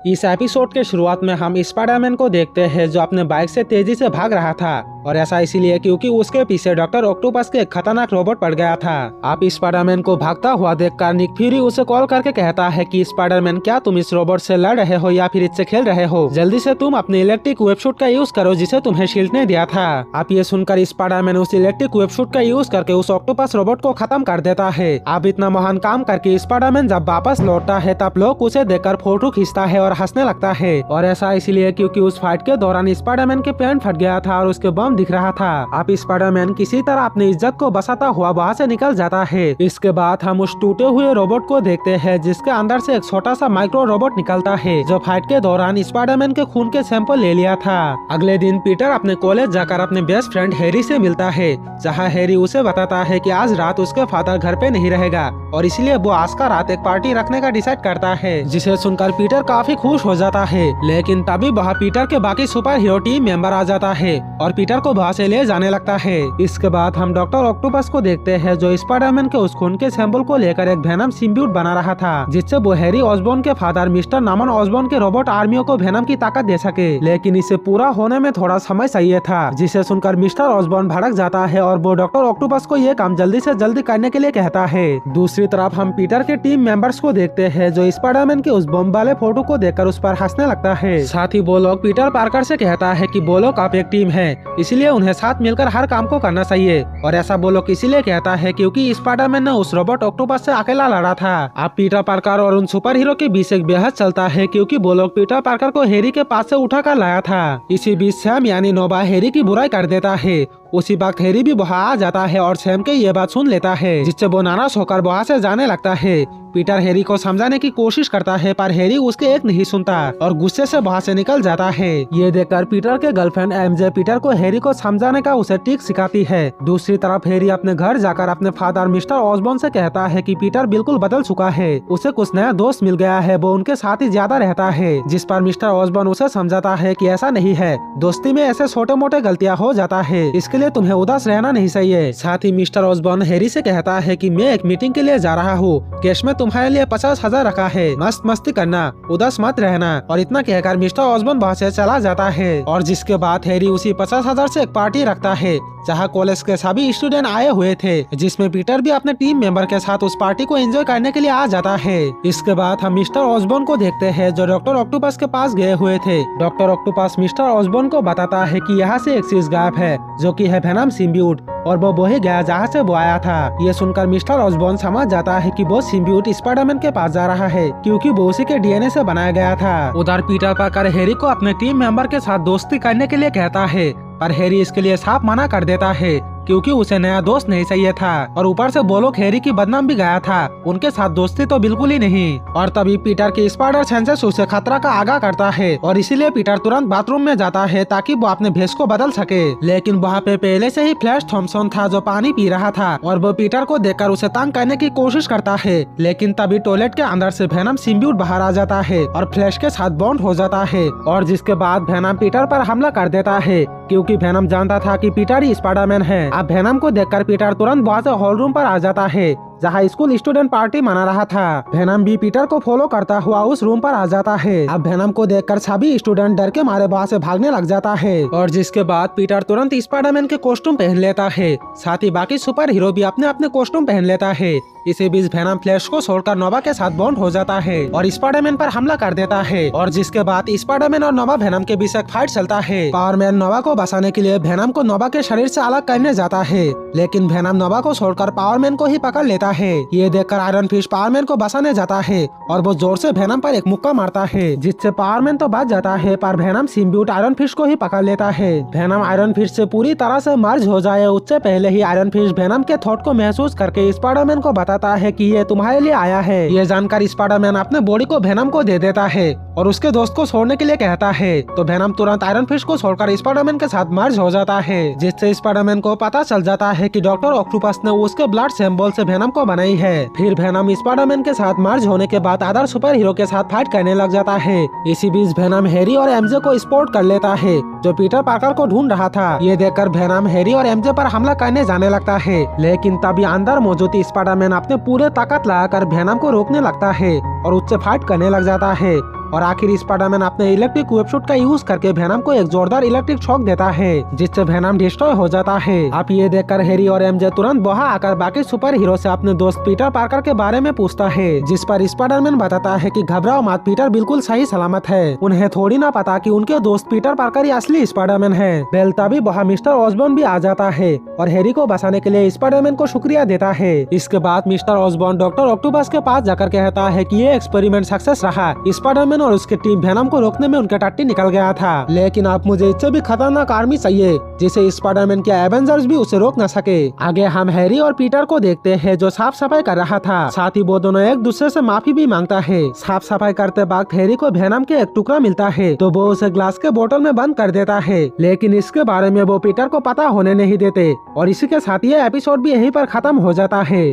इस एपिसोड के शुरुआत में हम स्पाइडरमैन को देखते हैं जो अपने बाइक से तेजी से भाग रहा था और ऐसा इसीलिए क्योंकि उसके पीछे डॉक्टर ऑक्टोपस के एक खतरनाक रोबोट पड़ गया था। आप स्पाइडरमैन को भागता हुआ देखकर निक फ्यूरी उसे कॉल करके कहता है कि स्पाइडरमैन क्या तुम इस रोबोट से लड़ रहे हो या फिर इससे खेल रहे हो, जल्दी से तुम अपने इलेक्ट्रिक वेबशूट का यूज करो जिसे तुम्हें शील्ड ने दिया था। आप ये सुनकर स्पाइडरमैन उस इलेक्ट्रिक वेबशूट का यूज करके उस ऑक्टोपस रोबोट को खत्म कर देता है। आप इतना महान काम करके स्पाइडरमैन जब वापस लौटता है तब लोग उसे देखकर फोटो खींचता है और हंसने लगता है और ऐसा इसलिए क्योंकि उस फाइट के दौरान स्पाइडरमैन के पैंट फट गया था और उसके बम दिख रहा था। आप स्पाइडरमैन किसी तरह अपनी इज्जत को बचाता हुआ वहाँ से निकल जाता है। इसके बाद हम उस टूटे हुए रोबोट को देखते हैं जिसके अंदर से एक छोटा सा माइक्रो रोबोट निकलता है जो फाइट के दौरान स्पाइडरमैन के खून के सैंपल ले लिया था। अगले दिन पीटर अपने कॉलेज जाकर अपने बेस्ट फ्रेंड हैरी से मिलता है जहाँ हैरी उसे बताता है कि आज रात उसके फादर घर पे नहीं रहेगा और इसलिए वो आज का रात एक पार्टी रखने का डिसाइड करता है, जिसे सुनकर पीटर काफी खुश हो जाता है। लेकिन तभी वहाँ पीटर के बाकी सुपर हीरो टीम मेंबर आ जाता है और पीटर को वहाँ से ले जाने लगता है। इसके बाद हम डॉक्टर ऑक्टोपस को देखते हैं जो स्पाइडरमैन के उस खून के सैंपल को लेकर एक वेनम सिम्बियोट बना रहा था जिससे वो हैरी ऑसबॉर्न के फादर मिस्टर नॉर्मन ऑसबॉर्न के रोबोट आर्मियों को वेनम की ताकत दे सके। लेकिन इसे पूरा होने में थोड़ा समय चाहिए था, जिसे सुनकर मिस्टर ऑसबॉर्न भड़क जाता है और वो डॉक्टर ऑक्टोपस को ये काम जल्दी से जल्दी करने के लिए कहता है। दूसरी तरफ हम पीटर के टीम मेंबर्स को देखते हैं जो स्पाइडरमैन के उस बम वाले फोटो को देखकर उस पर हंसने लगता है। साथ ही वो लोग पीटर पार्कर से कहता है कि वो लोग आप एक टीम है, इसलिए उन्हें साथ मिलकर हर काम को करना चाहिए। और ऐसा वो लोग इसीलिए कहता है क्योंकि स्पाइडरमैन ने उस रोबोट ऑक्टोपस से अकेला लड़ा था। अब पीटर पार्कर और उन सुपर हीरो के बीच एक बेहद चलता है क्योंकि वो लोग पीटर पार्कर को हैरी के पास से उठा कर लाया था। इसी बीच सैम यानी नोबा हैरी की बुराई कर देता है। उसी वक्त हैरी भी वहाँ आ जाता है और सैम के ये बात सुन लेता है जिससे वो नाराज होकर वहाँ से जाने लगता है। पीटर हैरी को समझाने की कोशिश करता है पर हैरी उसके एक नहीं सुनता और गुस्से से वहाँ से निकल जाता है। ये देखकर पीटर के गर्लफ्रेंड एमजे पीटर को हैरी को समझाने का उसे ट्रिक सिखाती है। दूसरी तरफ हैरी अपने घर जाकर अपने फादर मिस्टर ऑसबॉर्न से कहता है कि पीटर बिल्कुल बदल चुका है, उसे कुछ नया दोस्त मिल गया है, वो उनके साथ ही ज्यादा रहता है। जिस पर मिस्टर ऑसबॉर्न उसे समझाता है कि ऐसा नहीं है, दोस्ती में ऐसे छोटे मोटे गलतियाँ हो जाता है, इसके लिए तुम्हें उदास रहना नहीं चाहिए। साथ ही मिस्टर ऑसबॉर्न हैरी से कहता है कि मैं एक मीटिंग के लिए जा रहा हूँ, कैश में तुम्हारे लिए 50,000 रखा है, मस्त मस्ती करना, उदास मत रहना। और इतना कहकर मिस्टर ऑसबॉर्न वहाँ से चला जाता है और जिसके बाद हैरी उसी 50,000 से एक पार्टी रखता है जहाँ कॉलेज के सभी स्टूडेंट आए हुए थे, जिसमें पीटर भी अपने टीम मेंबर के साथ उस पार्टी को एंजॉय करने के लिए आ जाता है। इसके बाद हम मिस्टर ऑसबॉर्न को देखते हैं जो डॉक्टर ऑक्टोपस के पास गए हुए थे। डॉक्टर ऑक्टोपस मिस्टर ऑसबॉर्न को बताता है कि यहाँ से एक चीज गायब है जो कि है वेनम सिम्बियोट और वो वही गया जहाँ से वो आया था। ये सुनकर मिस्टर ऑसबॉर्न समझ जाता है कि वो सिम्बियोट स्पाइडरमैन के पास जा रहा है क्योंकि वो उसी के डीएनए से बनाया गया था। उधर पीटर पार्कर हैरी को अपने टीम मेंबर के साथ दोस्ती करने के लिए कहता है पर हैरी इसके लिए साफ मना कर देता है क्योंकि उसे नया दोस्त नहीं चाहिए था और ऊपर से वो लोग हैरी की बदनाम भी गया था, उनके साथ दोस्ती तो बिल्कुल ही नहीं। और तभी पीटर की स्पाइडर सेंसेस उसे खतरा का आगाह करता है और इसीलिए पीटर तुरंत बाथरूम में जाता है ताकि वो अपने भेष को बदल सके। लेकिन वहाँ पे पहले से ही फ्लैश थॉम्पसन था जो पानी पी रहा था और वो पीटर को देखकर उसे तंग करने की कोशिश करता है। लेकिन तभी टॉयलेट के अंदर से वेनम सिम्बियोट बाहर आ जाता है और फ्लैश के साथ बॉन्ड हो जाता है और जिसके बाद वेनम पीटर पर हमला कर देता है क्योंकि वेनम जानता था कि पीटर ही स्पाइडरमैन है। अब वेनम को देखकर पीटर तुरंत वहाँ से हॉल रूम पर आ जाता है जहाँ स्कूल स्टूडेंट पार्टी मना रहा था। वेनम भी पीटर को फॉलो करता हुआ उस रूम पर आ जाता है। अब वेनम को देखकर सभी स्टूडेंट डर के मारे वहाँ से भागने लग जाता है और जिसके बाद पीटर तुरंत स्पाइडरमैन के कॉस्ट्यूम पहन लेता है। साथ ही बाकी सुपर हीरो भी अपने अपने कॉस्ट्यूम पहन लेता है। इसी बीच वेनम फ्लैश को छोड़कर नोवा के साथ बॉन्ड हो जाता है और स्पाइडरमैन पर हमला कर देता है और जिसके बाद स्पाइडरमैन और नोवा वेनम के बीच एक फाइट चलता है। पावरमैन नोवा को बचाने के लिए वेनम को नोवा के शरीर से अलग करने जाता है लेकिन वेनम नोवा को छोड़कर पावरमैन को ही पकड़ लेता है। ये देखकर आयरन फिश पावरमैन को बचाने जाता है और वो जोर से वेनम पर एक मुक्का मारता है जिससे पावरमैन तो बच जाता है पर वेनम सिम्बियोट आयरन फिश को ही पकड़ लेता है। वेनम आयरन फिश से पूरी तरह से मर्ज हो जाए उससे पहले ही आयरन फिश वेनम के थॉट को महसूस करके स्पाइडरमैन को बताता है कि ये तुम्हारे लिए आया है। ये जानकर स्पाइडरमैन अपने बॉडी को वेनम को दे देता है और उसके दोस्त को छोड़ने के लिए कहता है तो वेनम तुरंत आयरन फिश को छोड़कर स्पाइडरमैन के साथ मर्ज हो जाता है जिससे स्पाइडरमैन को पता चल जाता है कि डॉक्टर ऑक्टोपस ने उसके ब्लड सैंपल से वेनम को बनाई है। फिर वेनम स्पाइडरमैन के साथ मर्ज होने के बाद अदर सुपर हीरो के साथ फाइट करने लग जाता है। इसी बीच वेनम हैरी और एमजे को स्पॉट कर लेता है जो पीटर पार्कर को ढूंढ रहा था। ये देखकर वेनम हैरी और एमजे पर हमला करने जाने लगता है लेकिन तभी अंदर मौजूद स्पाइडरमैन अपने पूरे ताकत लगाकर वेनम को रोकने लगता है और उससे फाइट करने लग जाता है और आखिर स्पाइडरमैन अपने इलेक्ट्रिक वेबशूट का यूज करके वेनम को एक जोरदार इलेक्ट्रिक शॉक देता है जिससे वेनम डिस्ट्रॉय हो जाता है। अब ये देखकर हैरी और एमजे तुरंत वहां आकर बाकी सुपर हीरो से अपने दोस्त पीटर पार्कर के बारे में पूछता है, जिस पर स्पाइडरमैन बताता है कि घबराओ मत, पीटर बिल्कुल सही सलामत है। उन्हें थोड़ी ना पता कि उनके दोस्त पीटर पार्कर ही असली स्पाइडरमैन है। बेल तभी वहाँ मिस्टर ऑसबॉर्न भी आ जाता है और हैरी को बचाने के लिए स्पाइडरमैन को शुक्रिया देता है। इसके बाद मिस्टर ऑसबॉर्न डॉक्टर ऑक्टोपस के पास जाकर कहता है कि ये एक्सपेरिमेंट सक्सेस रहा। स्पाइडरमैन और उसकी टीम वेनम को रोकने में उनका टट्टी निकल गया था, लेकिन अब मुझे इससे भी खतरनाक आर्मी चाहिए जिसे स्पाइडरमैन के एवेंजर्स भी उसे रोक न सके। आगे हम हैरी और पीटर को देखते हैं जो साफ सफाई कर रहा था। साथ ही वो दोनों एक दूसरे से माफी भी मांगता है। साफ सफाई करते वक्त हैरी को वेनम के एक टुकड़ा मिलता है तो वो उसे ग्लास के बोतल में बंद कर देता है, लेकिन इसके बारे में वो पीटर को पता होने नहीं देते। और इसी के साथ ये एपिसोड भी यहीं पर खत्म हो जाता है।